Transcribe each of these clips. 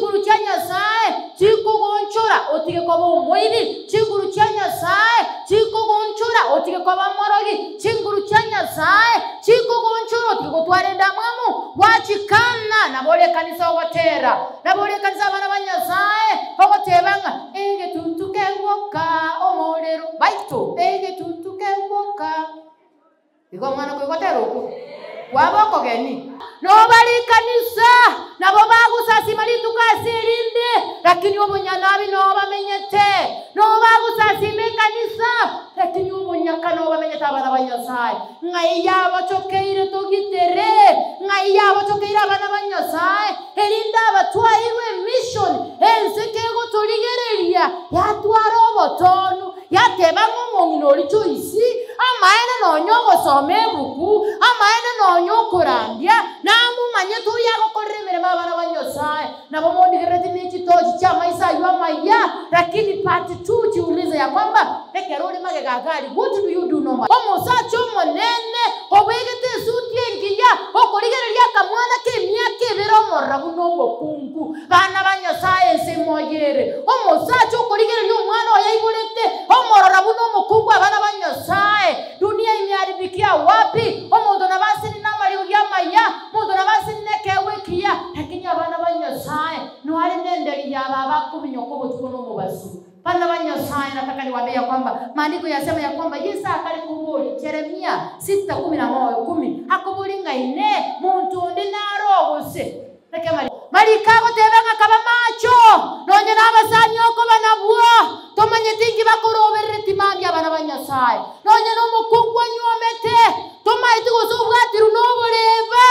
chinguru cha Nyasaye chikugonchora otige koba omoibi chinguru cha Nyasaye chikugonchora otige koba morogi chinguru cha Nyasaye chikugonchora otige gotwara endamwamu wachikana nabole kanisa ogotera nabole kanisa abana ba Nyasaye ogotebanga ege tutuke woka omorero baito ege tutuke woka iko mwana kwigotera uko waboko geni no bali kanisa nabo bagusasima litukasirinde lakini obunyanabi no bamenyete no bagusasime kanisa lakini obunyaka no bamenyete abana ba Nyasaye ngai yabo chokeire togitere ngai yabo chokeire abana ba Nyasaye erinda abatwairwe mission ensekego tuligereria yatwara obotonu yateba ng'omong'ino olichoisi amaene nonyogo some buku amaene nonyokorambia namumanye tuyagokorera emirimo abana ba Nyasaye nabo mondigerete n'ekitoji ky'amaisa ayamaya lakini part 2 jiulize ya kwamba ekerori magegagari what do you do no omusacho monene obegete suti engiya okorigereria akamwana k'emyaka ebero morabu n'obukungu bana ba Nyasaye semoyere omusacho okorigereria omwana oyaiborete omororabu n'omukungu abana ba Nyasaye dunia imeharibikia wapi omuntu nabasini n'amariro y'amaya omuntu nabasini n'ekewekiya lakini abana ba Nyasaye nwari nenderi yababa kubinyoko butuko n'umubasu bana ba Nyasaye nataka niwaambie kwamba maandiko yasema ya kwamba Yesu akali kubuli Yeremia 6:11 akubuli ngaine muntu ndi narogose marikago tebanga kaba macho nonye n'abasanyi oko banabwo tomanye tingi bakoroberere timambi abana ba Nyasaye nonye n'omukungu anyomete tomaiti gusubwatiru n'obureba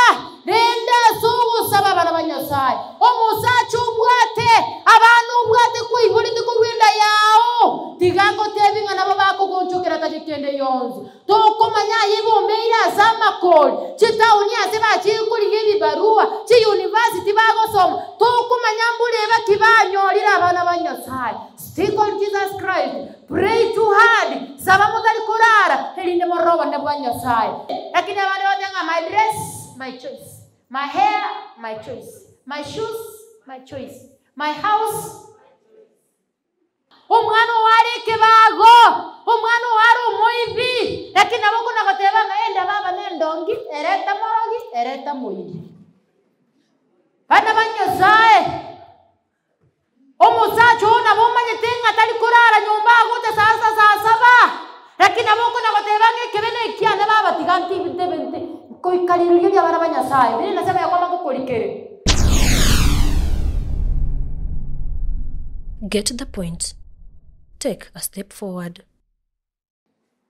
renda sugusaba abana ba Nyasaye omusacho ubwate abantu ubwate kwibulite kurwenda yawo tigango tebinga nabo bakugonchokera tajikende yonzo tokomanya yibomeira zamakoli chitauni aseba chikuri yebibarua chi university bagosoma tokomanya mbuleba kibanyolira abana ba Nyasaye stick on Jesus Christ pray too hard saba mutali kurara elinde moroba ndabwa Nyasaye lakini abana batenga my dress my choice my hair my choice my shoes my choice my house omwana wari kebago omwana wari omoibi lakini abako nagotebanga enda baba nendongi ereta morogi ereta moibi bana ba Nyasaye omusacho nabo manyetenga tali kurara nyumba agote saa saba lakini abako nagotebanga kebene kiane baba tiganti binte koikariria abana ba Nyasaye bili nasema ya kwamba kukolikere. Get the point. Take a step forward.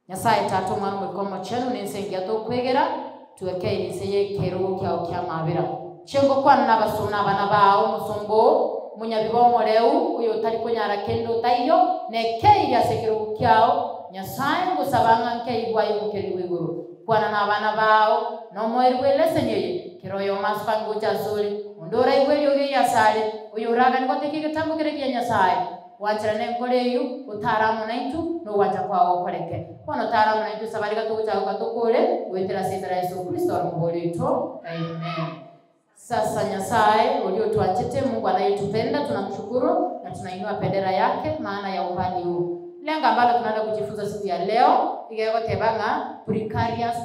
Nyasaye tato mwana mwekomo chenu ninsengia tokwegera tuweke iniseye kerugo kyao kya mabira chengo kwana nabasuna abana bawo musumbo munyabibomo leu uyo tali kunyara kendo tayo nekeira sekerugo kyao Nyasaye ngusabanga nkeigwa yukeli wiguru kwana nabana bawo no mwerwele senyeye kiroyo maspango chazuli ndora igweli oge yasale uyo raga nikoteke kitambo kireki Nyasaye wachirane nkoleyo utaramu naitu no wacha kwao koleke kono taramu naitu sabarika tukucha ukatokole wetera sitara Yesu Kristo amubolito amen. Sasa Nyasaye uliotuachete Mungu anayetupenda tunamshukuru na tunainua bendera yake maana ya upande huu lenga ambalo tunaenda kujifunza siku ya leo igego tebanga precarious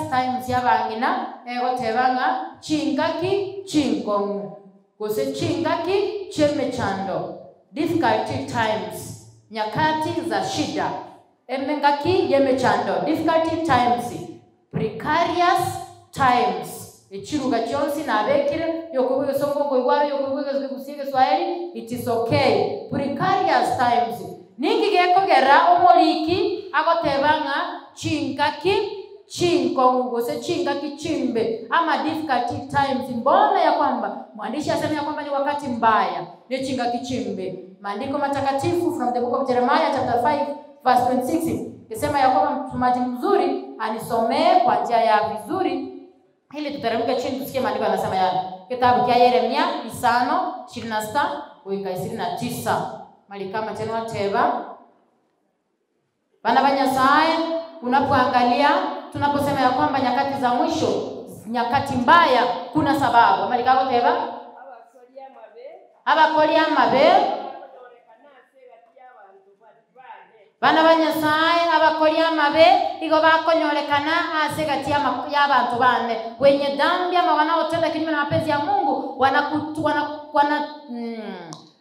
times yabangina ego tebanga chingaki chingongu kose chingaki chemechando difficulty times nyakati za shida emengaki yemechando difficulty times precarious times ichiruga chonsi na abekire yokubuye songo ngoigwa yokubuye zikusiga Swahili it is okay precarious times ningi gekogera omoliki agotebanga chingaki chinkongo se chingaki chimbe ama difficulty times mbona ya kwamba mwandishi asema ya kwamba ni wakati mbaya ni chingaki chimbe maandiko matakatifu from the book of Jeremiah chapter 5 verse 26 inasema ya kwamba mtumaji mzuri anisomee kwa njia ya vizuri ili tuteremke chini tusikie maandiko yanasema yale kitabu cha Yeremia 5:26 kuinga 29 malikama tena wateba bana ba Nyasaye unapoangalia tunaposema ya kwamba nyakati za mwisho nyakati mbaya kuna sababu malikama teba abakoli amabe bana banyasaye abakoli amabe igo bakonyorekana ase gati y'abantu bane wenye dhambi ama wanaotenda kinyume na mapenzi ya Mungu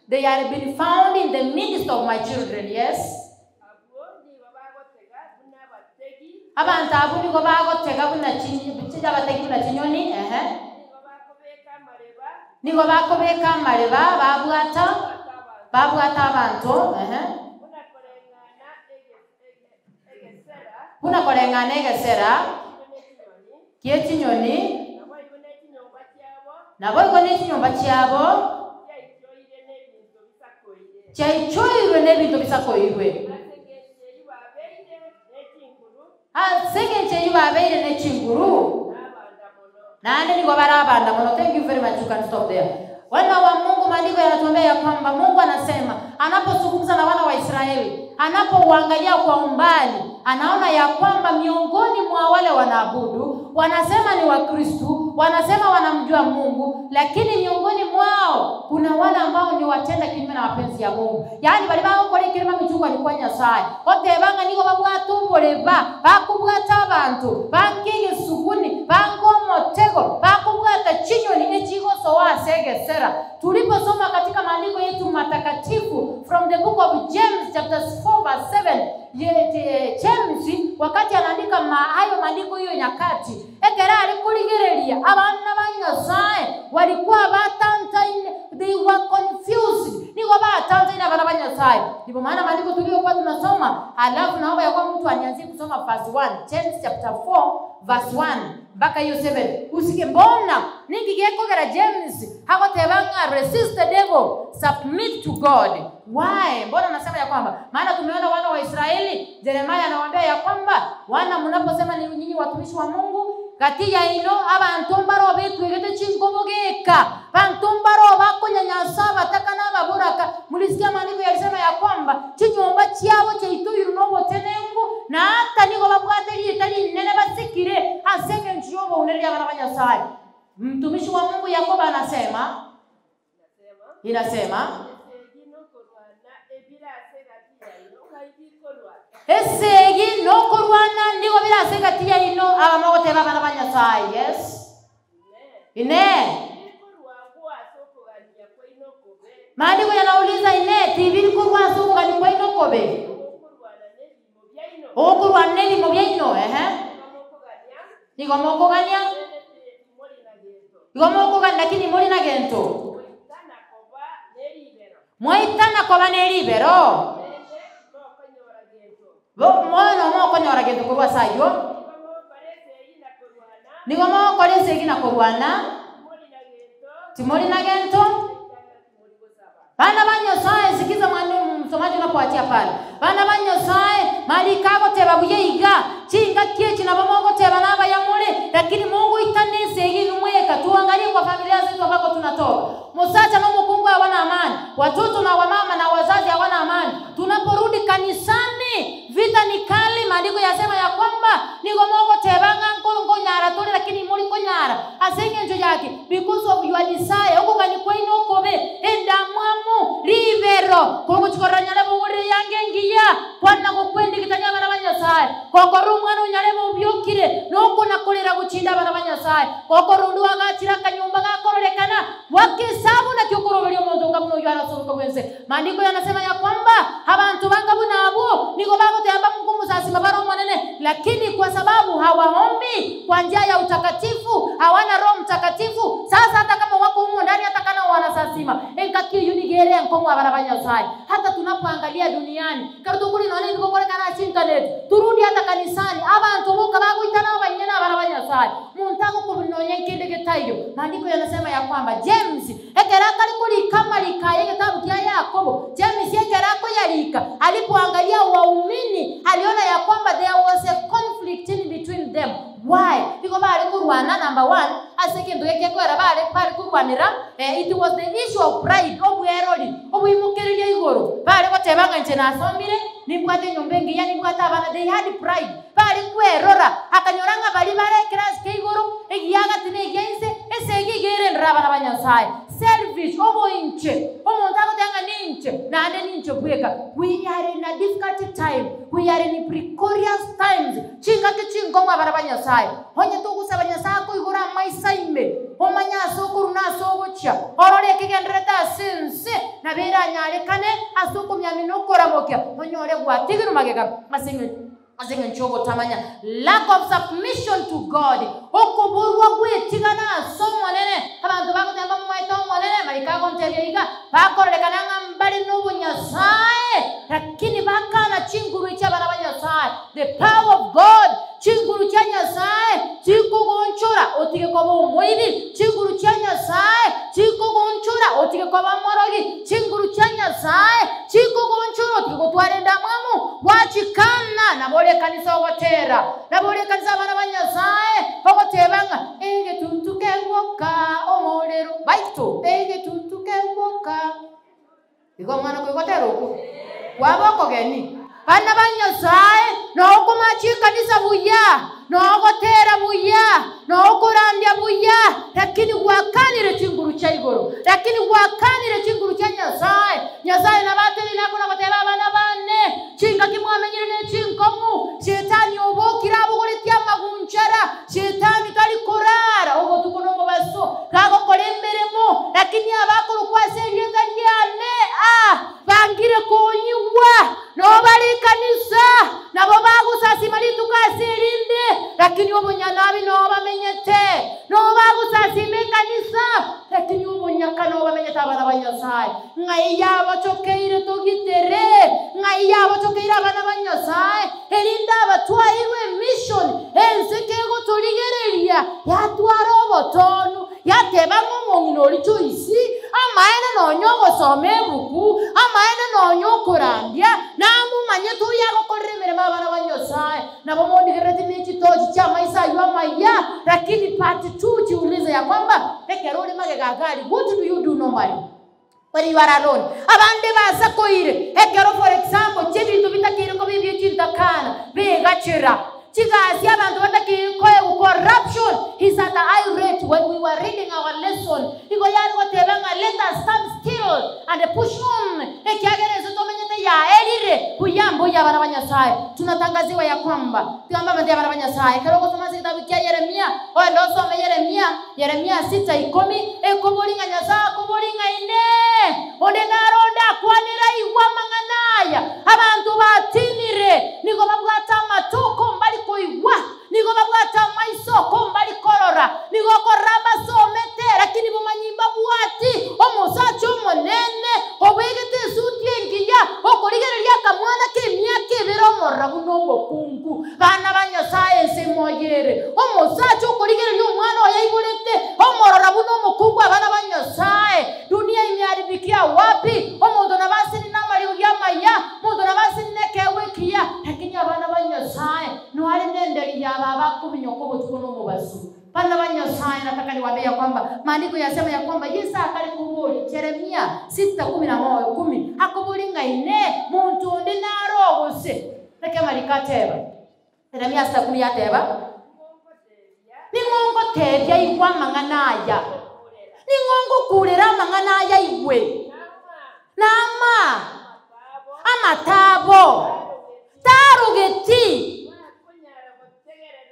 they are being found in the midst of my children. Yes, abantu abo nigo bagotega buna kinyoni nigo bakobeka amareba babwata abantu buna korengana egesera kyekinyoni nabo igo n'ekinyomba kyabo kyaichoirwe n'ebintu bisakoirwe segenche yubabeire n'ekinguru nande nigo barabanda muno. Thank you very much. You can stop there. Wana wa Mungu, maandiko yanatuambia ya kwamba Mungu anasema anapozungumza na wana wa Israeli, anapouangalia kwa umbali, anaona ya kwamba miongoni mwa wale wanaabudu wanasema ni Wakristo, wanasema wanamjua Mungu, lakini miongoni mwao kuna wale ambao ni watenda kinyume na mapenzi ya Mungu. Yaani bali bao kole kirema michuko alikuwa Nyasaye otebanga niko babwatumbuleba bakubwata abantu bankige suguni bangomotego bakubwata chinyoni echigo sowa segesera. Tuliposoma katika maandiko yetu matakatifu from the book of James chapter 4 verse 7, James wakati anaandika hayo maandiko hiyo nyakati ekera alikuligereria abana banyasaye walikuwa batanta, they were confused, niko batanta ina bana banyasaye. Ndipo maana maandiko tuliyokuwa tunasoma, alafu naomba ya kwa mtu anianzie kusoma verse 1, James chapter 4 verse 1 mpaka hiyo 7. Usike mbona ningigeko gara James hakotebanga resist the devil, submit to God. Why? Mbona nasema ya kwamba maana tumeona wana wa Israeli, Yeremia anawaambia ya kwamba wana mnaposema ni nyinyi watumishi wa Mungu kati ya ino abantu mbaro betu egete chinkobogeka bantu mbaro bakonyanyasa batakana baburaka. Mulisikia maandiko yalisema ya kwamba chinyomba cyabo cyituyiru no botenengo na hata niko babwateli itali nene basikire asenge nchiyobo unelia bana banyasaye. Mtumishi wa Mungu Yakobo anasema esegi no kurwana niko bila segati ya ino abamogote bana banyasaye. Yes, ine maandiko yanauliza ine tibiri kurwana soko gani kwa ino kobe okurwana nelimo byaino niko moko gania Igomo gani lakini muri na gento moitana kwa banelibero mwana moko nyora gento kwa sayo nigomo kole segina kurwana timori na gento bana banyasaye. Sikiza mwana msomaji unapoatia pale bana banyasaye malikago tebabuye iga chinga kiechi na bamogo teba naba ya mule, lakini Mungu itanese iginu mweka. Tuangalie kwa familia zetu ambako tunatoka. Musacha na mkungu hawana amani, watoto na wamama na wazazi hawana amani. Tunaporudi kanisani vita ni kali. Maandiko yasema ya kwamba niko Mungu tebanga nkongo nyara tole, lakini muri ko nyara asenge njo yake because of your desire uko kani kwa ino kobe enda mwamu rivero kongo chikoranya na bugure yange ngiya kwana ko kwendi kitanya bana banyasaye kokoro mwana unyale mu byokire noko nakolera guchinda bana banyasaye kokoro ndu agachira kanyumba gakorolekana wakisabu na kyokorobelyo muntu ngabuno yara soruka bwense. Maandiko yanasema ya kwamba abantu bangabu nabo niko bagote amba mkungu sasi mabaro mwanene, lakini kwa sababu hawaombi kwa njia ya utakatifu, hawana Roho Mtakatifu. Sasa hata kama wako humo ndani, hata kana wanasasima enkaki unigere nkongo abana banyasaye. Hata tunapoangalia duniani karutunguli naone niko kore kana internet turudi hata kanisani abantu boka baguitana abanyena abana banyasaye muntago kubinonye kinde getayo. Maandiko yanasema ya kwamba James ekeraka likuli kama likaye kitabu cha Yakobo. James ekerako yalika alipoangalia waumini aliona ya kwamba there was a conflict in between them. Why? Because bali kurwana number 1 asekindu yekekwera bali kurwanira it was the issue of pride obweroli obuimukereria igoro bali gotebanga nche nasomire nibwate nyombengi yani bwata abana they had pride bali kwerora akanyoranga bali bare class ke igoro egiyaga tine gense esegi gere ndabana banyasaye selfish, obo inche, omuntu agotenga ninche, nande ninche bweka. We are in a difficult time. We are in precarious times. Chinga kichingonga barabanyasai. Honye tugusaba nyasako igura maisaime. Omanya soko runa sogocha. Orore kigendreta sinse na bera nyarekane asoko myaminokora mokya. Onyore gwatigiru magega asinga nchogo tamanya. Lack of submission to God. Okoburwa gwetigana somo nene. Abantu bakotemba mwaito monene marikago nteriga. Bakorekana ngambali nubu nyasaye. Lakini bakana chinguru cha barabanyasai. The power of God. Chinguru cha nyasaye. Chiko gonchora otige kobo moibi. Chinguru cha nyasaye. Chiko gonchora otige kobo morogi. Chinguru cha nyasaye. Chiko gonchora otige kotware ndamamu. Wachikana na bole kanisa ogotera. Na bole kanisa barabanyasai. Ogotebanga ege tutuke woka omorero. Baito ege tutuke woka. Iko mwana kwegotera uko. Waboko geni. Bana banyasai no kumachika kanisa buya. No gotera buya, no kurandia buya, lakini wakanire chinguru cha igoro, lakini wakanire chinguru cha nyasaye. Nyasaye na bateli nako na goteba bana bane, chinga kimwamenyire ne chinkomu, shetani obokira bugoretia magunchara, shetani kali korara, ogo tukono baso, kago kolemberemo, lakini abakuru kwa serieta nyane, bangire konyiwa, no bali kanisa, na bobagu sasimali tukaserinde. Lakini obonyanabi no bamenyete no bagusasime kanisa lakini obonyaka no bamenyete abana banyasai ngai yabo chokeire togitere ngai yabo chokeire abana banyasai elinda abatwairwe mission ensekego toligereria yatwara obotonu yateba ng'omong'ino choisi amaene nonyogo some buku amaene nonyokorandia namumanye tuyagokorera emirimo abana banyasai nabo mondigerete michitoji cha maisa ywa maya lakini part 2 jiulize ya kwamba ekerore magegagari. What do you do normally when you are alone? Abande basa koire ekero for example chebintu bitakire ko bibye chintakana begachira chigasi abantu batakire ko corruption is at a high rate. When we were reading our lesson iko yari gotebanga let us stand still and push on ekiagerezo tomenyete ya elire kuyambo ya bana banyasai. Tunatangaziwa ya kwamba tuamba mande bana banyasai kero gosoma kitabu cha Yeremia ondo some Yeremia 6:10 ekobolinga nyasa kobolinga ine onde naronda kwanira iwa manganaya abantu batinire niko babwata matoko mbali koiwa niko babwata maisoko mbali korora niko koraba somete lakini bomanyimba bwati omusacho monene obegete sutiengiya okoligereria kamwana kemyake beromorra bunongo kungu bana banyasai semoyere omusacho okoligereria omwana oyaibolete omorora bunongo kungu abana banyasai. Dunia imeharibikia wapi? Omuntu nabasini namaliyo ya maya omuntu nabasini nekewekia lakini abana banyasai no ali nendeli ya baba kubinyoko botukono mubasu. Bana banyasai nataka niwaambie kwamba maandiko yasema ya kwamba Yesu akalikubuli Yeremia 6:10 hakubulinga ine muntu ndi narogose tekema likateba Yeremia 6:10 yateba ningongo tebya igwa manganaya ningongo kulera manganaya igwe nama amatabo tarugeti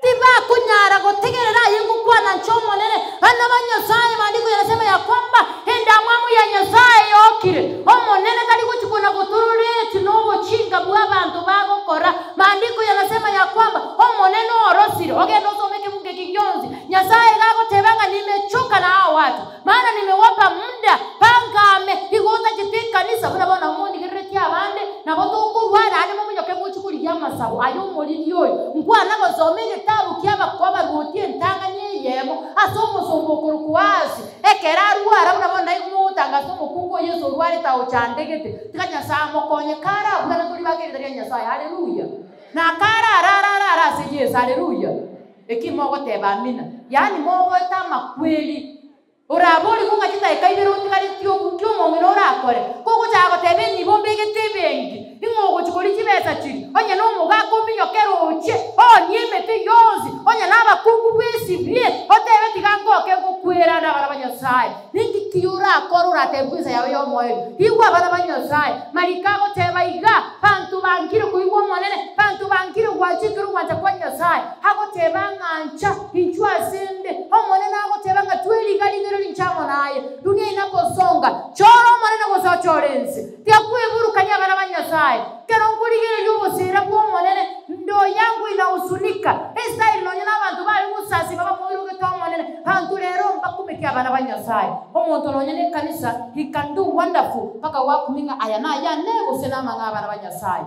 tiba kunyara gotegerera yengu kwana nchomo nene bana banyasai. Maandiko yanasema ya kwamba enda mwamu ya nyasaye yokire omo nene kali kuchikona gotururete nobo chinga bwa bantu bagokora. Maandiko yanasema ya kwamba omo nene orosire ogendo someke buge kigyonzi nyasaye gagotebanga nimechoka na hao watu maana nimewapa muda pangame igota kitika kanisa kuna bona mundi gereti abande na botokurwana ani mumunyoke muchikuri yamasawo ayo molilyo ngwana gozomege tabu kiaba kwaba rutie ntanganye yemo asomo sombokuru kwasi ekerarwara unabona igumutanga somo kungo Yesu rwari tawo chandegete tikanya samo konye kara bwana tuli bagerera nyasaye. Haleluya na kara rarara se Yesu. Haleluya ekimogo teba amina yani mogo tama kweli urabori kunga kita ekaibero tikari tyo kutyo ngino rakore koko chago tebe ni bombege tebengi ingogo chikori chibesa chiri onye no mugako minyokero uche nyemete yozi onye naba kungu besi bie otebe tigango ke gokwera na barabanyasai ningi tiura korura tebuza yawe yo moyo igwa bana banyasaye malikago tebaiga bantu bankire kuigwa monene bantu bankire gwachikira gwanja kwa nyasaye hago tebanga ancha inchwa sende omonene hago tebanga tweli galigero linchamo naye dunia inaposonga choro monene gosa chorenzi tiakwe kanya bana banyasaye kero ngurigere yubo sera kwa monene ndo yangu inausunika esa inonyana abantu bali musasi baba muiruke to monene bantu lero mbakumeke abana banyasaye omuntu nonyene kanisa he can do wonderful paka wakuminga ayana nego senama ngabana banyasaye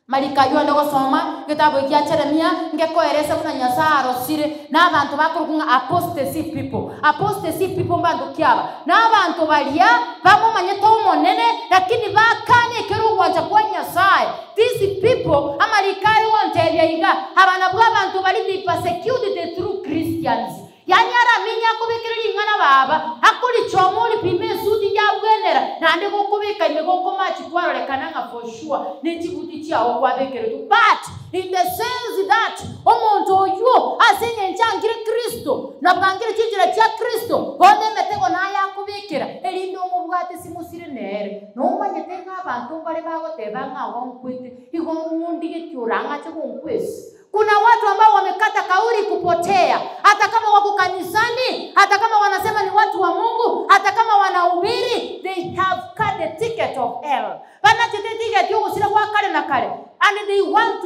malika yo ndo gosoma gitabo kya Jeremia ngekoeresa kuna nyasaro sire na abantu bakurukunga apostasy people bantu kyaba na abantu balia bamumanye to monene lakini bakanye kero wacha kwa nyasaye these people amalikari wanteria iga abana bwa abantu bali persecuted the true Christians yani araminya kubikirira ngana baba akuri chomuri pime sudi ya bwenera nande gukubika imegoko machi kwarolekana nga for sure n'ikiguti cyawo kwabekere but in the sense that omuntu oyo asenye nchangire Kristo na bwangire kijira cya Kristo onde metego na yakubikira elindo mu bwate simusire nere no manyete nk'abantu bari bagotebanga wonkwite igo ngundi gituranga cyo kunkwese. Kuna watu ambao wamekata kauli kupotea hata kama wako kanisani hata kama wanasema ni watu wa Mungu hata kama wanahubiri they have cut the ticket of hell bana ticket yo usira kwa kale na kale and they want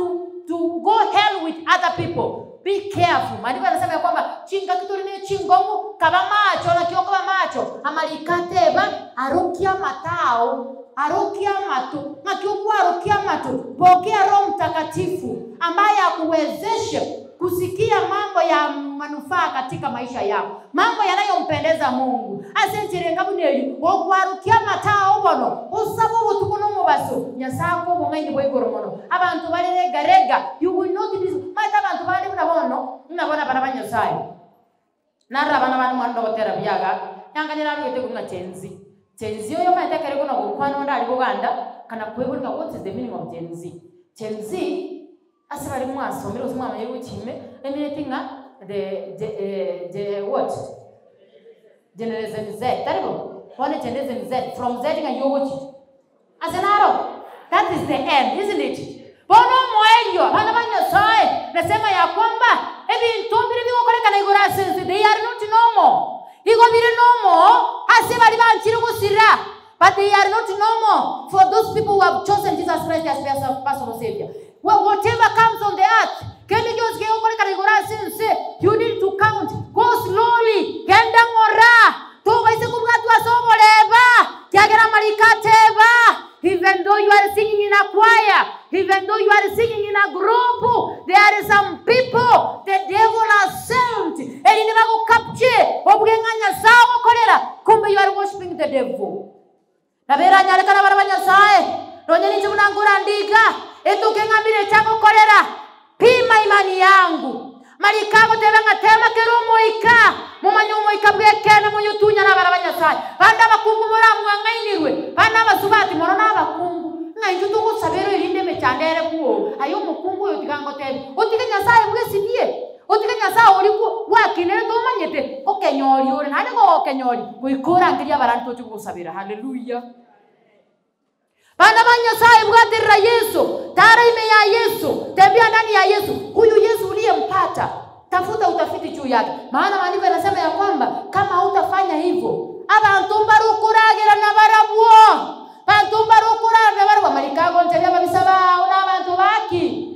to go hell with other people. Be careful. Maandiko yanasema kwamba chinga kitu ni chingomu kaba macho na kiokoma macho amalikateba arukia matao arukia matu makiokuwa arukia matu pokea Roho Mtakatifu ambaye akuwezeshe kusikia mambo ya manufaa katika maisha yako, mambo yanayompendeza Mungu. Asenjire ngabuneli okwarukia matao bono usabo butukuno mubaso nyasako bongaini boigoro mono abantu barega rega you will not be mata abantu bali bunabono nabona bana banyasaye narra bana bana mwando gotera byaga yanganira bwete kumwa tenzi yo mata kare kuna gukwano ndali Buganda kana kwebulika what is the meaning of tenzi asabari mwasomero umwana y'ubukime emetinga the what generation Z taribo one generation Z from Z nga y'ubuki asenaro that is the end, isn't it? Bono moelio bana banyasaye nasema ya kwamba ebintu biri bikokoreka na igora sense they are not normal igo biri normal asebari bankiri gusira but they are not normal for those people who have chosen Jesus Christ as their personal savior. Well, whatever comes on the earth, you need to count. Go slowly. Even though you are singing in a choir, even though you are singing in a group, there are some people the devil has sent. And he never will capture. You are worshiping the devil. Etukengamire chango kolera pima imani yangu malikago tebanga tema kerumoika mumanyomoika bwekene munyutunya nabarabanyasai banda bakungu muramwa ngainirwe banda basubati morona bakungu ngainjutu gusabero irinde mechandere kuo ayo mukungu yotigango tebe otikanya sai bwesibie otikanya sai oliku wakinere tomanyete okenyori ore nane go okenyori kuikora ngiria barantu tukugusabira. Hallelujah. Bana banyasaye bwadirira Yesu, tara ime ya Yesu, tembea ndani ya Yesu. Huyu Yesu uliyempata, tafuta utafiti juu yake. Maana maandiko yanasema ya kwamba kama hutafanya hivyo, abantu mbarukuragira na barabuo. Abantu mbarukuragira na barabuo malikago ntebya babisaba una abantu baki.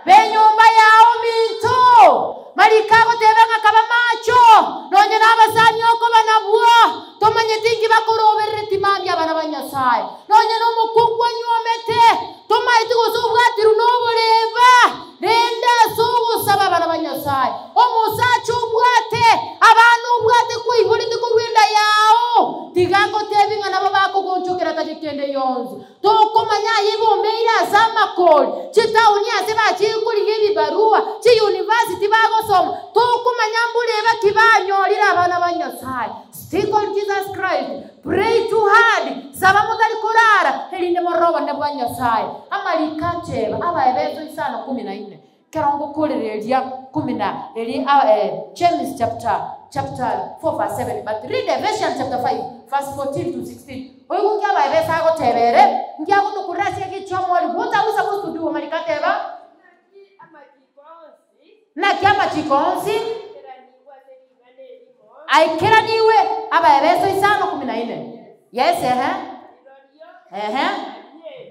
Benyumba yao minto. Malikago tebanga kaba macho. Nonye nabasani oko banabuo. Tomanyetingi bakuroberere timambi abana banyasaye. Nonye no mukungwa nyomete. Tomaiti gusubwati runoboreva. Renda sugu saba abana banyasaye. Omusacho ubwate abantu ubwate kwihorinde kurwenda yao. Tigango tebinga nabo bakugonchokera tajikende yonzo. Tokomanya yibombeira zama koli. Chitauni aseba chikuri gibi barua. Chi university bagosoma. Tokomanya mbuleba kibanyolira abana banyasaye. Stick on Jesus Christ. Pray too hard. Sababu talikurara. Elinde moroba ndabwa nyasaye. Amalikateba abaebezo isana 14. Kerongo kolerelia 10 eli James chapter chapter 4 verse 7, but read Ephesians chapter 5 verse 14 to 16. Oyo ngia ba ebesa go tebere ngia go tukurasi kichomo what are we supposed to do malikateba na kiama chikonzi aikera niwe aba ebeso isano 14. Yes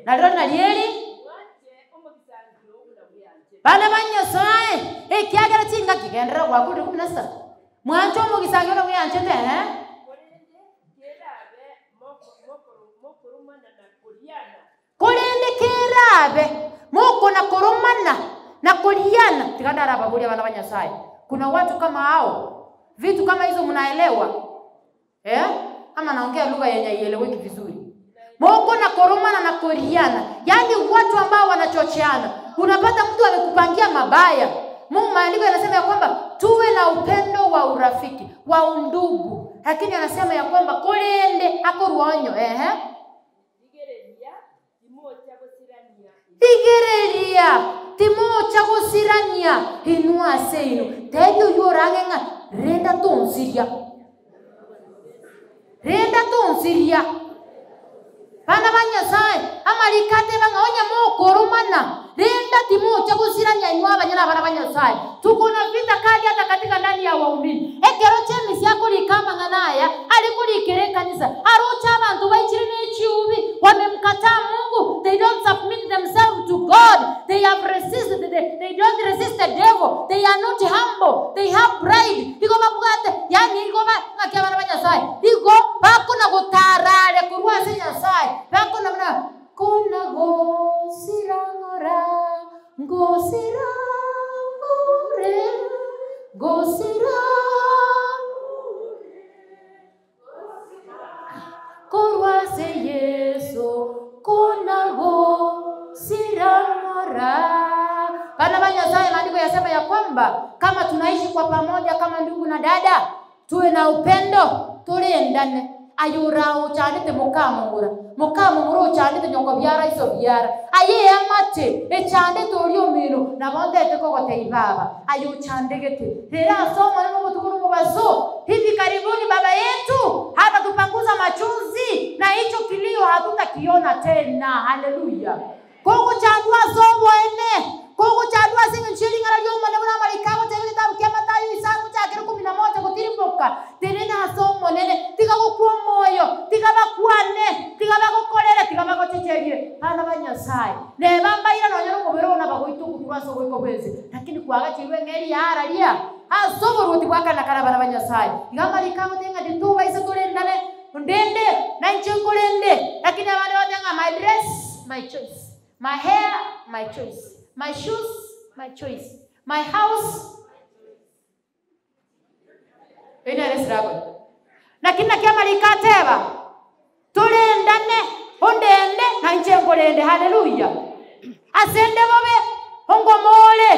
na rona lieli bana banyasaye ekiagera chinga kigendera kwa kuri 17 mwancho mu gisangiro muyanje te kolende kerabe moko na koromana na koliana tikandara babuli bana banyasaye. Kuna watu kama hao, vitu kama hizo mnaelewa ama naongea lugha yenye ieleweki vizuri. Moko na koromana na koliana, yani watu ambao wanachocheana. Unapata mtu amekupangia mabaya. Mungu maandiko yanasema ya kwamba tuwe na upendo wa urafiki, wa undugu. Lakini anasema ya kwamba kolende akoruonyo igereria timocha gusirania inua seino teyo yorangenga renda tonsiria bana banyasaye amalikate bangonya mokoromana renda timocha gusirania inua banyana bana banyasaye. Tuko na vita kali hata katika ndani ya waumini. Ekero chemi yako likama nganaya alikuri kanisa arocha abantu baichire nechiubi wamemkataa Mungu. They don't submit themselves to God. They have resisted. They don't resist the devil. They are not humble. They have pride. Iko babugate yani iko ba ngakia bana banyasaye iko bako na gotarare kurwa senyasaye bako na kuna gosirangora gosira korwa se Yesu kuna gosirangora. Bana banyasaye maandiko yasema ya kwamba kama tunaishi kwa pamoja kama ndugu na dada, tuwe na upendo, tulindane. Ayurao chalite mukamura chalite nyongo byara iso byara aye amate echande tolio mino na bonde teko gote ibaba ayo chandegete rera somo na mutukuru mubazo. Hivi karibuni baba yetu hata tupanguza machozi na hicho kilio hatutakiona tena. Haleluya. Kongo chandwa somo ene kongo chandwa singi chiri ngara yo mane na malikago tebe tabu kia Mathayo isangu cha 11 kutiripoka terena somo nene tiga gukwa moyo tiga bakwane tiga bakokorera tiga bakochecherie bana banyasaye ne bambaira no nyoro mubero na bagoituku twaso goiko bweze lakini kwaga chiwe ngeri yararia asobo ruti bwakana kara bana banyasaye igama likago tenga dituba isa tulendane ndende na nchengolende lakini abana watenga my dress my choice, my hair my choice, my shoes my choice, my house ina resrago. Lakini kama likateba tulendane ondende na nchengolende. Haleluya. Asende bobe ongomole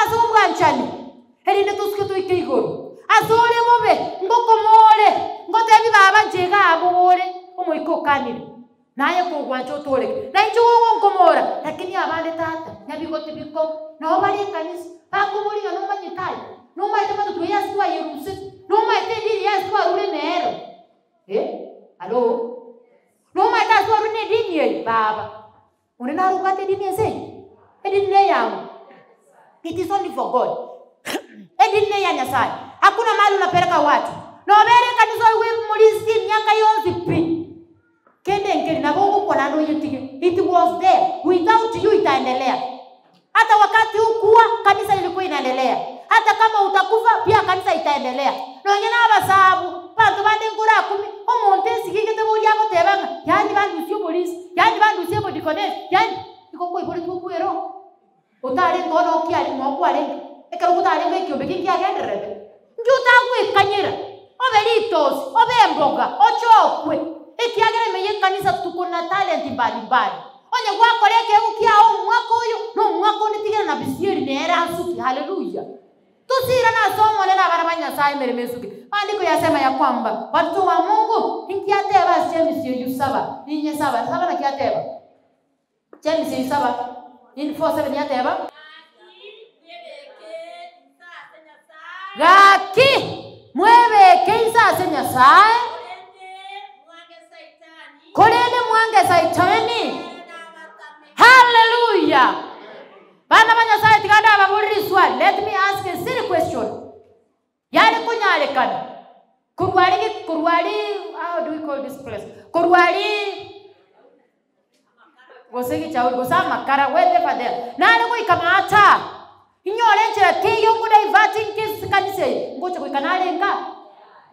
asubwa nchani erinde tuske tuikigoro asole bobe ngokomole ngotebi baba njega abore omoiko kanire naye kugwancho tole na icho ngomora. Lakini abande tata nyabigote biko no bali kanisa bakumuri no manyitai no maite matu tuya swa yeruse no maite diri ya swa rule nero alo no maite swa rule dini ye baba unena rukate dini ese edine yangu. It is only for God. Edine ya nyasai hakuna mahali unapeleka watu no bere kanisa wewe mulisi miaka yote pi kende ngeli na gogo kwa nando yitike. It was there. Without you itaendelea. Hata wakati ukua kanisa lilikuwa inaendelea. Hata kama utakufa pia kanisa itaendelea. No nyana abasabu bantu bande ngura 10 omonte sikigete buri yako tebanga yani bantu sio polisi yani bantu sio bodiconnect yani iko kwa ibori tukuero utari ngono kiali moko arenge ekero kutari ngekyo bekingi agendere njuta gwe kanyira obelitos obemboga ochokwe ekiagere meye kanisa tuko na talent mbalimbali onye gwakoreke ukia o mwako uyu no mwako nitigera na bisieri nera nsuki. Haleluya. Tusira na somo nena barabanya sai meremesuki. Andiko yasema ya kwamba watu wa Mungu ingiateba semi sio yusaba ninye saba na kiateba semi sio yusaba in 47 yateba gaki mwebe keisa senya sae kolene mwange saitani. Hallelujah. Bana banya sae tikada baburi swali. Let me ask a silly question. Yale kunyale kana kurwali, how do we call this place? Kurwali gosegi chauri gosama kara wete fadel nani ko ikamata inyole nchera teyo nguda inviting kids kanise ngoche ko ikanalenga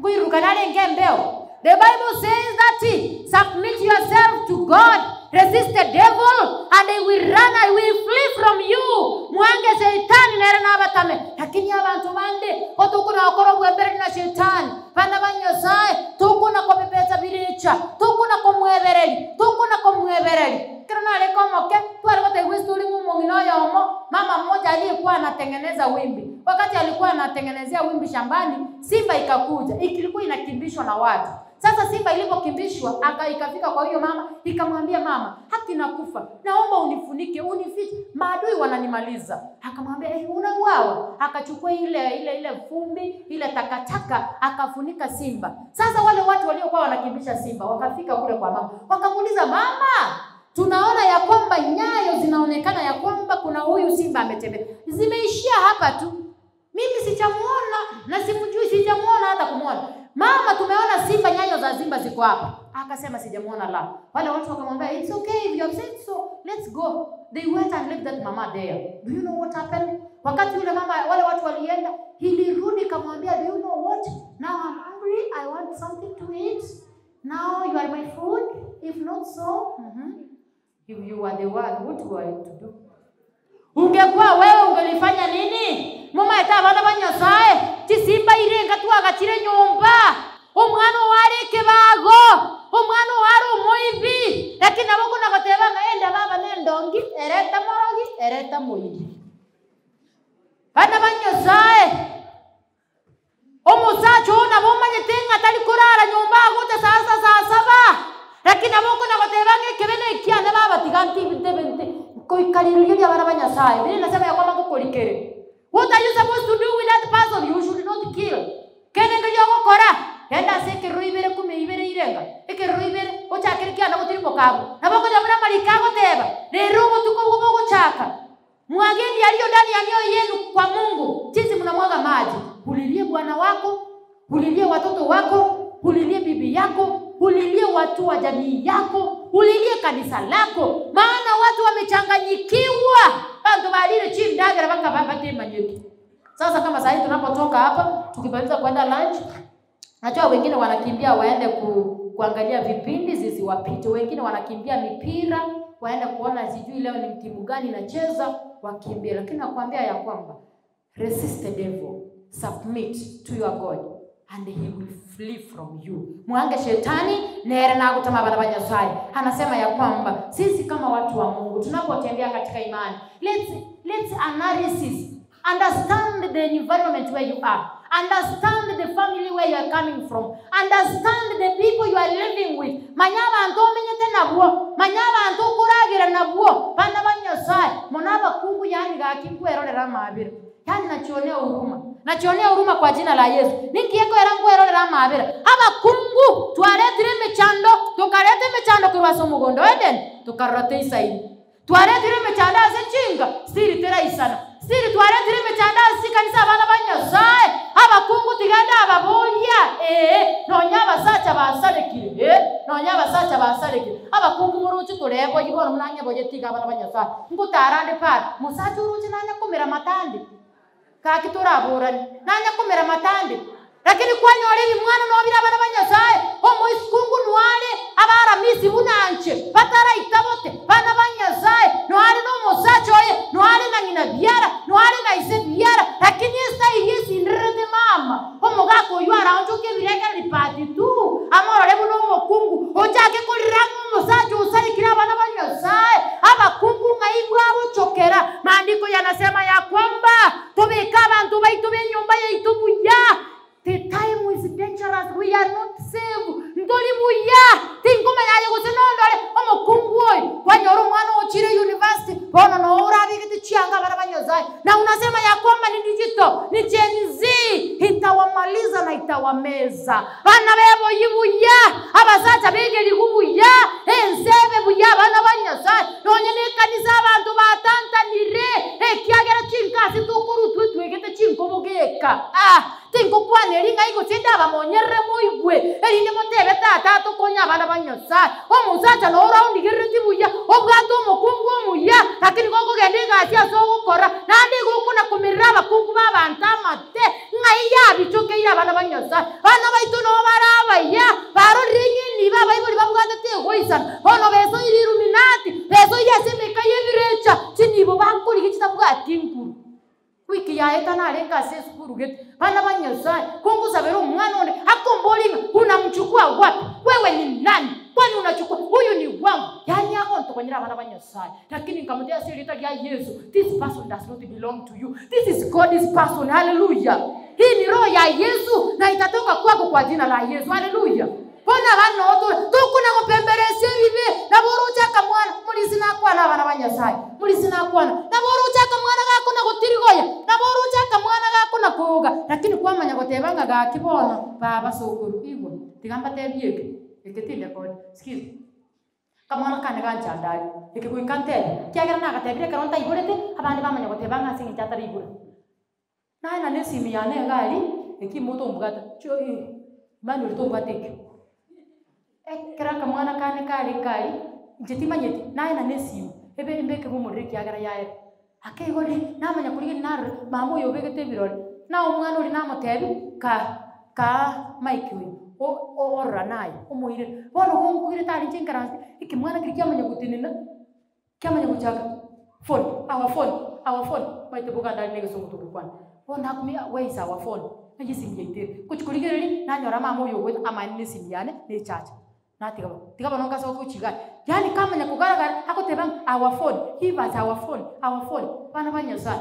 ngoiru kanalenga mbeo. The Bible says that submit yourself to God, resist the devil, and he will run, I will flee from you. Mwange shetani nera na batame. Lakini abantu bande otukuna okoro bwebere na shetani. Bana banyosaye tukuna ko bebeza biricha, tukuna ko mwebereri, tukuna ko mwebereri. Kirona le komo ke twale kote wisuri mumongino yomo. Mama mmoja aliyekuwa anatengeneza wimbi. Wakati alikuwa anatengenezea wimbi shambani, simba ikakuja. Ilikuwa inakimbishwa na watu. Sasa simba ilipokimbishwa ikafika kwa hiyo mama, ikamwambia mama, haki nakufa. Naomba unifunike, unifiche. Maadui wananimaliza. Akamwambia, unauawa. Akachukua ile fumbi, ile takataka, akafunika simba. Sasa wale watu waliokuwa wanakimbisha simba, wakafika kule kwa mama. Wakamuuliza, mama, tunaona ya kwamba nyayo zinaonekana ya kwamba kuna huyu simba ametembea. Zimeishia hapa tu. Mimi sijamuona na simjui, sijamuona hata kumuona. Mama, tumeona simba, nyayo za simba ziko hapa. Akasema sijamuona la. Wale watu wakamwambia, it's okay if you have said so, let's go. They went and left that mama there. Do you know what happened? Wakati yule mama, wale watu walienda, ilirudi kamwambia, do you know what? Now I'm hungry, I want something to eat. Now you are my food. If not so, if you are the one, what were you to do? Ungekuwa wewe ungelifanya nini? Mama etabana banyasaye tisimba irenga tu agachire nyumba. Omwana wari kebago, omwana wari moibi. Lakini abako nagateba ngaenda baba nendongi ereta morogi ereta moibi. Bana banyasaye omusacho na bomanye tenga tali kurara nyumba agote saa 7. Lakini abako nagateba ngekebene kiana baba tiganti binte koikalirulia bana banyasaye. Bili nasema ya kwamba kukolikere. What are you supposed to do with that person? You should not kill. Kenenge yogo kora. Henda seke ruibere kumeibere irenga. Eke ruibere ochakere kiana gutiri mokago. Nabako jamana malikago teba. Rero mutuko gogo chaka. Mwageni aliyo ndani ya nyoyo yenu kwa Mungu. Jinsi mnamwaga maji. Ulilie bwana wako, ulilie watoto wako, ulilie bibi yako, ulilie watu wa jamii yako, ulilie kanisa lako. Maana watu wamechanganyikiwa. Bantu balile chini ndagera baka baba tema nyeki. Sasa kama sasa tunapotoka hapa tukimaliza kwenda lunch, najua wengine wanakimbia waende kuangalia vipindi zisiwapite, wengine wanakimbia mipira waende kuona sijui leo ni timu gani inacheza wakimbia. Lakini nakwambia ya kwamba resist the devil, submit to your God and he will flee from you. Mwange shetani nere na kutama bana banyasaye. Anasema ya kwamba sisi kama watu wa Mungu tunapotembea katika imani, let's analysis, understand the environment where you are, understand the family where you are coming from, understand the people you are living with. Manyaba anto menyete nabuo, manyaba anto kuragira nabuo bana banyasaye. Monaba kungu yani gakikwero mabira. Yani nachionea huruma kwa jina la Yesu. Nikieko erangu erorera mabira. Aba kungu twaretire mechando, tukarete mechando kwa somugondo Eden, tukarote isaini. Twaretire mechando asechinga, siri tera isana. Siri twaretire mechando asikanisa bana banyasaye. Aba kungu tiganda ababolia. Nonya basacha basarekire. Nonya basacha basarekire. Aba kungu muruchi turebo yibona munanya bojetiga bana banyasaye. Ngutarande pa. Musacha uruchi nanya kumera matandi. Kaki turaburani nanya kumera matandi. Lakini kwani wale mwana no bira bana banyasaye omo iskungu nwale abara misi bunanche batara itabote bana banyasaye nwale no musacho ye nwale na nyina biara nwale na ise biara. Lakini sai yesi ndrede mama omo gako yara onjoke bireka lipati tu amoro lebu no mokungu ojake kolirangu musacho usali kira bana banyasaye aba kungu ngaibwa buchokera. Maandiko yanasema ya kwamba tubika bantu baitu benyumba yaitu buya. The time is dangerous. We are not safe. Ndoli buya. Tingoma yaje gusinondole omo kungoi. Kwanyoro mwana ochire university. Bono no urabi giti anga bana banyoza. Na unasema ya kwamba ni digital, ni Gen Z, itawamaliza na itawameza. Bana bebo yibuya, abasacha bege ligubuya, ensebe buya bana banyoza. Nonye ne kanisa abantu batanta nire, kiagera chinkasi tukuru twegete chinkomogeka. Tinko kwane ringa iko tenda bamonyere moigwe. Erinde motebe tata to konya bana banyoza. Omusacha no round gireti buya, obwato mokungu muya, lakini koko gende gasia so gukora. Nandi gukuna kumirira bakungu babantamate. Ngaiya bichoke ya bana banyoza. Bana baitu no barabaya. Baro ringi ni baba ibuli babugata te goisa. Ono beso Illuminati. Beso yasemeka yebirecha. Chinibo bankuri kichitabuga tinkuru. Wiki ya etana lenga seskuru get. Bana banyoza. Kungu sabero mwana onde. Akombolinga unamchukua wapi? Wewe ni nani? Kwani unachukua huyu ni wangu? Yani yako ntokonyera bana banyoza. Lakini ngamudea sirita ya Yesu. This person does not belong to you. This is God's person. Hallelujah. Hii ni roho ya Yesu na itatoka kwako kwa jina la Yesu. Hallelujah. Bona bana oto tukuna kopemberese bibe na borucha kamwana mulisina kwana bana banyoza. Mulisina kwana. Na borucha kamwana gako na gutirigoya. Na borucha kamwana gako na koga. Lakini kwa manya gotebanga gakibona baba sokuru igwo. Tigamba tebieke. Eketinde kodi. Skill. Kamwana kane ganchandali. Ekikuikante. Kiagera nagatebire karonta igorete abandi bamanya gotebanga singi cyatari igore. Naina nesimi yane gali ekimoto mbugata. Cho mani ulitombateke. Kera kamwana kane kali njetima nyeti naina nesimi. Ebe mbeke bumurire kiagera yae. Akegore namanya kurige nar mambo yobegete birori. Na omwana uri namotebi ka Mike we. O ranai omoire. Bono honkugire tari chenkaransi. Ikimwana kiri kyamanya gutinina. Kyamanya guchaka. Our phone. Baite buganda nege songo tukwana. Bona kumia where is our phone? Najisimye ite. Kuchikurigere nanyora mama yowe amani simyane ne chacha. Natika nonga so kuchiga. Yani kama nyakugaragara akotebang our phone. He was our phone. Bana banyoza.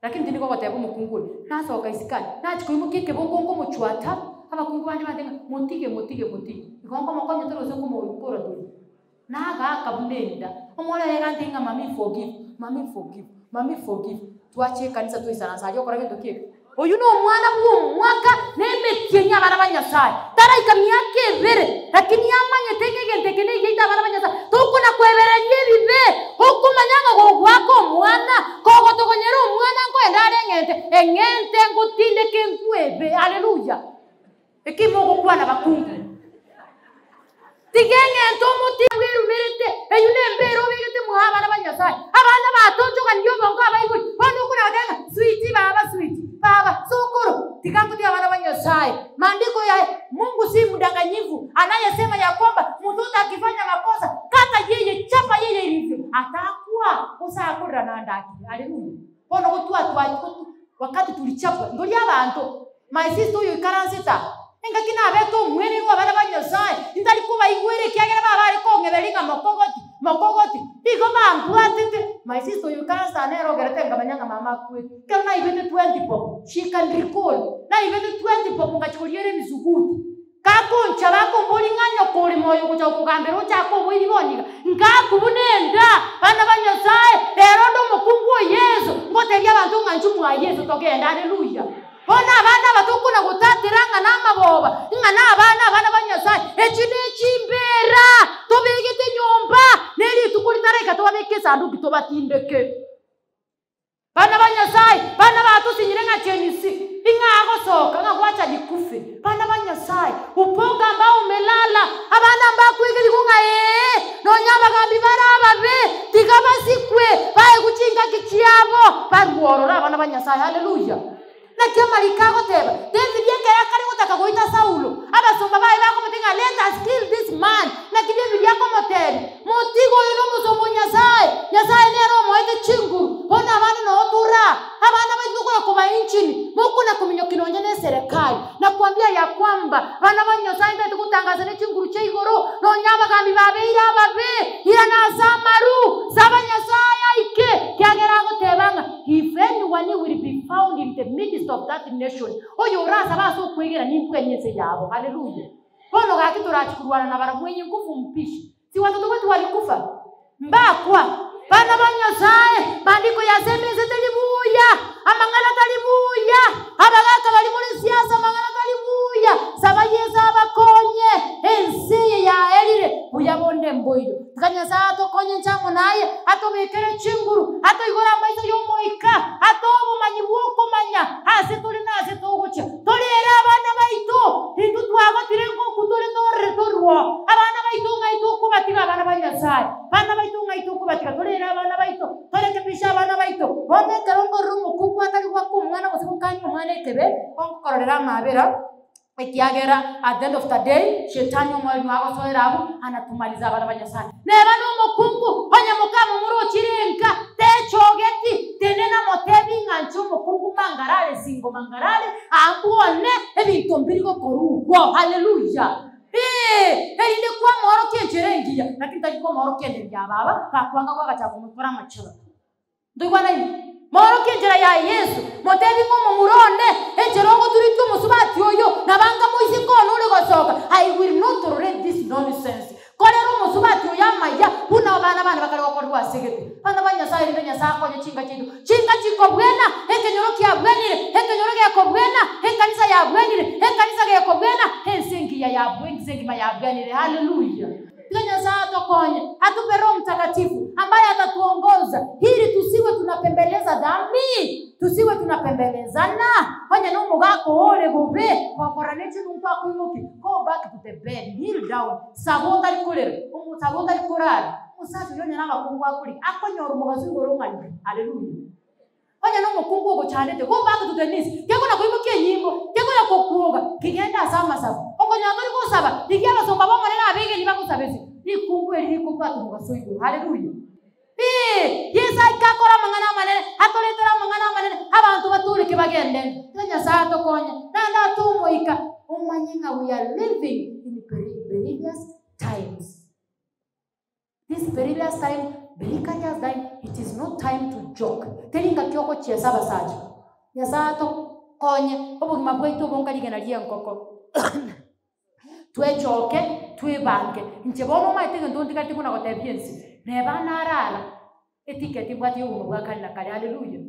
Lakini ndiko batebo mukunguni. Naso kaisikani. Nachikuimukike bongo muchwata. Abakungu banje batenga motige. Ikongo mokonyo tero zongo mo ikora tu. Naga akabunenda. Omwana yegantinga mami forgive. Tuache kanisa tu isana sajo kora gendo kike. Oyu no mwana bwo mwaka nemetienya bana banyoza. Tara ikamyake vere. Lakini amanye tegegende geita bana banyoza. Tukuna kweberanye bibe. Okumanyanga go gwako mwana. Kogo tokonyero mwana ngo endare engente ngutinde kenkwebe. Haleluya. Ekimogo kwana bakungu. Tigenge ntomuti wiru merete. Eyune mbero wigete muhaba na banyoza. Abana batonjo kanyo bongo abayibuli. Bano kuna watenga sweetie baba sokoro. Tikanguti abana banyoza. Maandiko ya Mungu si mdanganyifu. Anayesema ya kwamba mtoto akifanya makosa kata yeye chapa yeye hivyo. Atakuwa usakura na ndaki. Haleluya. Bono kutua wakati tulichapa ngoli abantu. My sister you karansita. Enga kina abeto mwene wa bana banyoza. Ndali kuba igwere kiagera baba ko ngebelinga mokogoti. Digo bambwatete. My sister you karansa nero gerete ngabanyanga mama kwe. Kana ibete 20 pop. She can recall. Na ibete 20 pop ngachikoliere mizuguti. Kakoncha bako mbolinganya koli moyo kuja kugambero chako bwiri bonika. Ngakubunenda bana banyoza. Erondo mukungu Yesu. Ngoteria abantu nganchumu wa Yesu togenda. Haleluya. Bona abana batukuna gutatiranga namaboba ingana abana banyoza echine chimbera tobegete nyomba neri tukulitareka tobabeke sanduku tobatindeke bana banyoza bana batusinyirenga chenisi ingago soka ngakwacha likufe bana banyoza upoga ambao umelala abana mbakwigiri kunga nonyaba gambi barababe tigabasikwe bae kuchinga kichiabo barworora abana banyoza. Haleluya. Na kama likago teba David yake yakari gutaka goita Saulo abasomba bae bako mutinga let us kill this man na David yako moteri motigo yuno musomonya Nyasaye nero moite chingu bona abana no otura abana bazukura kuba inchini muko na kuminyokinonya ne serikali na kuambia ya kwamba bana banyoza ndio tukutangaza ne chinguru cha igoro no nyaba gambi babe ira na samaru sabanyasaya ike kyagera gotebanga if anyone will be found in the midst of that nation oyo rasa baso kwegera nimpwenyese yabo. Haleluya. Bono gaki turachikurwana na baramwenye nguvu mpishi si watoto wetu walikufa mbakwa Bana banyasaye bandiko yasemeze talibuya amangala talibuya abagaka bali muri siasa amangala talibuya sabayeza abakonye ensi ya elire uyabonde mboyo kanyaza to konye nchamo naye atobekere chinguru atoigora maizo yomoika atobo manyibuko manya asituli nase togocha tolera abana baito hindu twago tirengo kutole torre torwo abana baito ngaito kubatiga abana banyasaye bana baito ngaito kubatiga tolera abana baito toleke pisha abana baito bombe karongo rumo kubwa tali kwa kumwana kusikukanya umwana ekebe onkorera mabera Ekiagera at the end of the day shetani omwalimu agosoerabu anatumaliza abana banyasaye neba n'umukungu onyamukamu muri okirenka techogeti tenena motebi ngancho umukungu mangarale singo mangarale ambone ebintu mbirigo korugo haleluya erinde kwa moro kenjerengiya nakita kwa moro kenderia baba kakwanga kwa gachago mukora machoro ndugwa nani moro kenjera ya Yesu motebi ngo muronde ejerongo turito musubati oyo nabanga muisi kono ule gosoka I will not tolerate this nonsense kolero musubati oyamaya una abana bakali bakorwa segete bana banyasaye ndenya sako chinga chiko bwena ekenyoro kya bwenire ekenyoro kya kobwena ekanisa ya bwenire ekanisa kya kobwena ensengi ya bwengi sengi ya bwenire haleluya ndenya sato konye atupe Roho Mtakatifu ambaye atatuongoza ili tusiwe tunapembeleza dhambi tusiwe tunapembelezana fanya no mugako ole bube wakoranechi numpa kuimuki go back to the bed kneel down sabota likolere sabota likorara musatu yonya n'abakungu akuri akonyora umugazi ngorongani haleluya fanya no mukungu go chanete go back to the knees kego na kuimuki nyimbo kego na kokuoga kigenda asama sabo okonyaga liko saba dikiaba somba bomwe na abege ni bakusabezi ikungu eli kumpa tumugazi haleluya Yesu akakora mangana manene atoletera mangana manene abantu baturike bagende tanya sato konye nanda tumuika umanyinga we are living in perilous times. This perilous time perilous time it is not time to joke telinga kyoko chiesaba sacho ya sato konye obugima bwaitu bonkalike na liya nkoko twechoke twebange nchebono maitenge ndondikati kuna gotebiensi neba narara etiketi bwati umu bwakali na kali haleluya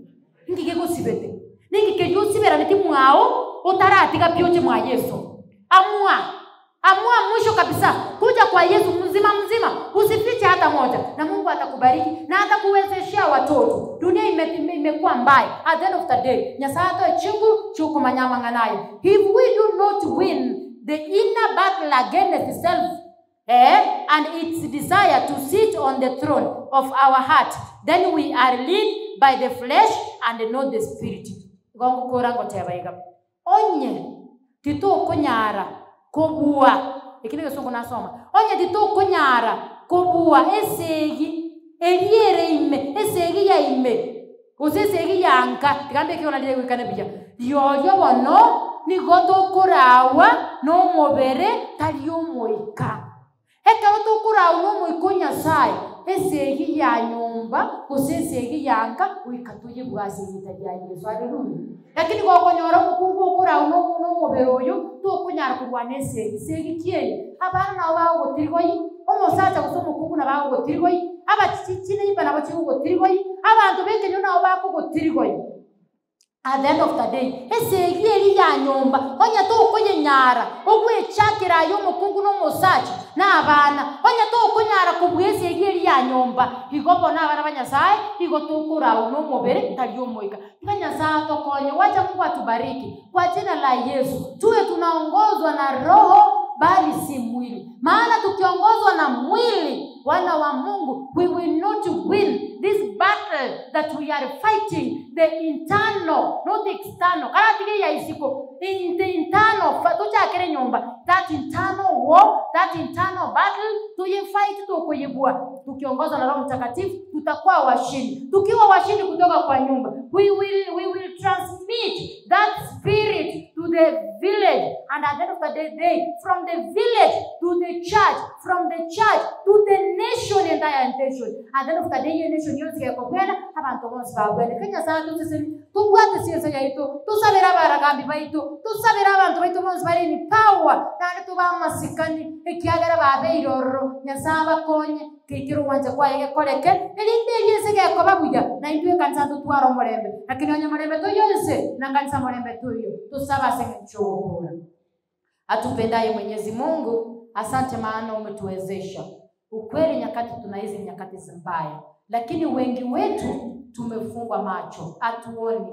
ngike gusibete ningike yosibera neti mwao otaratika byoje mwa Yesu amua mwisho kabisa kuja kwa Yesu mzima usifiche hata moja na Mungu atakubariki na atakuwezeshia watoto dunia imekuwa mbaya at the end of the day nyasato echingu chuko manyama nganayo if we do not win the inner battle against self and its desire to sit on the throne of our heart, then we are led by the flesh and not the spirit. Onye tito konyara kobua ekine songo nasoma onye tito konyara kobua esegi eliere ime esegi ya ime osesegi yanka tikambe kiona lile wikane bija yoyo bono ni goto korawa no mobere taliyo moika eka otukura uno muikonya sai esegi ya nyumba kusesegi yanka uikatuye bwase yitajya Yesu haleluya lakini kwa konyora mukungu okura uno moberoyo tukunyara kurwanese segi kiye abana nawo gotirgoyi omosacha gusomo kuku na bawo gotirgoyi abachichine ibana bachigo gotirgoyi abantu bekenyo nawo bako gotirgoyi at the end of the day esegi eri ya nyumba onya tukunye nyara ogwechakira yo mukungu no mosacha na abana onya tukunyara kubwese eri ya nyumba igobo na abana banyasaye igotukura uno mobere taliyo moika nyanyasaye tokonye wacha Mungu atubariki kwa jina la Yesu tuwe tunaongozwa na roho bali si mwili maana tukiongozwa na mwili wana wa Mungu we will not win this battle that we are fighting the internal not the external kana tiki ya isiko in the internal tucha kere nyumba that internal war that internal battle tuyifight tukoyebua tukiongozwa na Roho Mtakatifu tutakuwa washindi tukiwa washindi kutoka kwa nyumba we will transmit that spirit to the village and at the end of the day from the village to the church from the church to the nation entire nation and then for the nation yose ke kopera abantu bonse bagwene Kenya sana tusisemi tubwate siasa yaitu tusabira baragambi baitu tusabira abantu baitu bonse bari ni power nane tubamasikani ekiagara babeiroro nyasaba konye kikiro wanje kwa yeke koleke elinde yese ke kobabuya na indwe kanisa tutwaro morembe lakini onye morembe to yose na kanisa morembe tuyo tusaba sengechoora atupendaye Mwenyezi Mungu asante maana umetuwezesha ukweli nyakati tunaizi nyakati mbaya lakini wengi wetu tumefungwa macho atuoni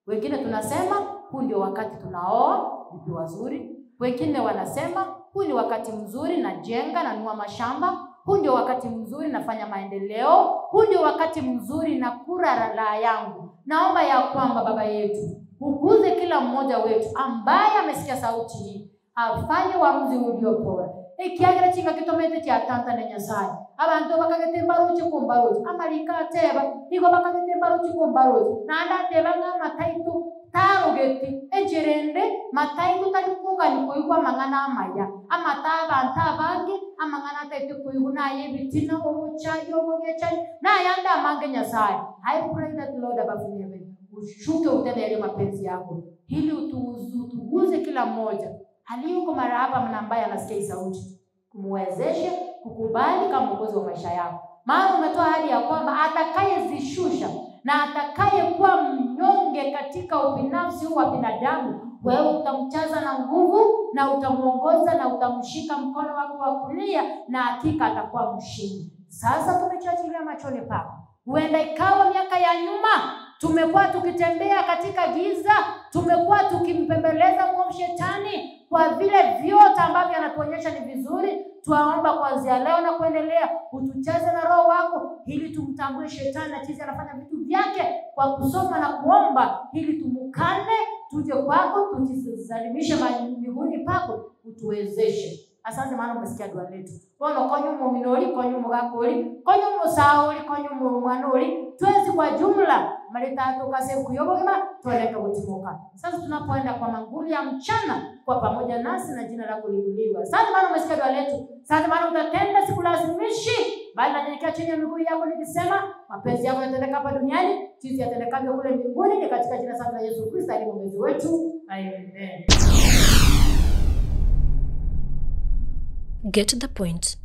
wengine tunasema huu ndio wakati tunaoa bibi wazuri wengine wanasema huu ni wakati mzuri na jenga na nunua mashamba huu ndio wakati mzuri nafanya maendeleo huu ndio wakati mzuri na kura la yangu naomba ya kwamba baba yetu uguze kila mmoja wetu ambaye amesikia sauti hii afanye uamuzi uliopora ekiagera chinga kitomete cha tanta na Nyasaye abantu bakagetemba roche kombaroje amalika ateba iko bakagetemba roche kombaroje na andateba nga mataitu tarogeti ejerende mataitu talikuga nikoyugwa mangana amaya amataba antabange amangana taitu koyuguna yebitina obuchayo obugecha na yanda mange Nyasaye I pray that Lord above heaven ushuke utenele mapenzi yako ili utuguze kila mmoja aliyoko mara hapa ambaye anasikia sauti kumwezeshe kukubali kama mwokozi wa maisha yako maana umetoa hadi ya kwamba atakayezishusha na atakayekuwa mnyonge katika ubinafsi wa binadamu wewe utamchaza na nguvu na utamuongoza na utamshika mkono wako wa kulia na hakika atakuwa mshindi sasa tumechachilia machoni pako huenda ikawa miaka ya nyuma tumekuwa tukitembea katika giza tumekuwa tukimpembeleza mwovu shetani kwa vile vyote ambavyo anatuonyesha ni vizuri tuaomba kuanzia leo na kuendelea utujaze na roho wako ili tumtambue shetani na jinsi anafanya vitu vyake kwa kusoma na kuomba ili tumukane tuje kwako tujizalimishe miguuni pako utuwezeshe asante maana umesikia dua letu bono konyo muminori konyo mugakori konyo musauri konyo mwanori twezi kwa jumla maleta tukase kuyobogema tueleke kutimuka sasa tunapoenda kwa manguli ya mchana kwa pamoja nasi na jina lako liinuliwe asante maana umesikia dua letu asante maana utatenda sikulazimishi bali nanyenyekea chini ya miguu yako nikisema mapenzi yako yatendeka hapa duniani jinsi yatendekavyo kule mbinguni ni katika jina la Yesu Kristo aliye mwokozi wetu amen. Get the point.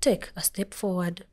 Take a step forward.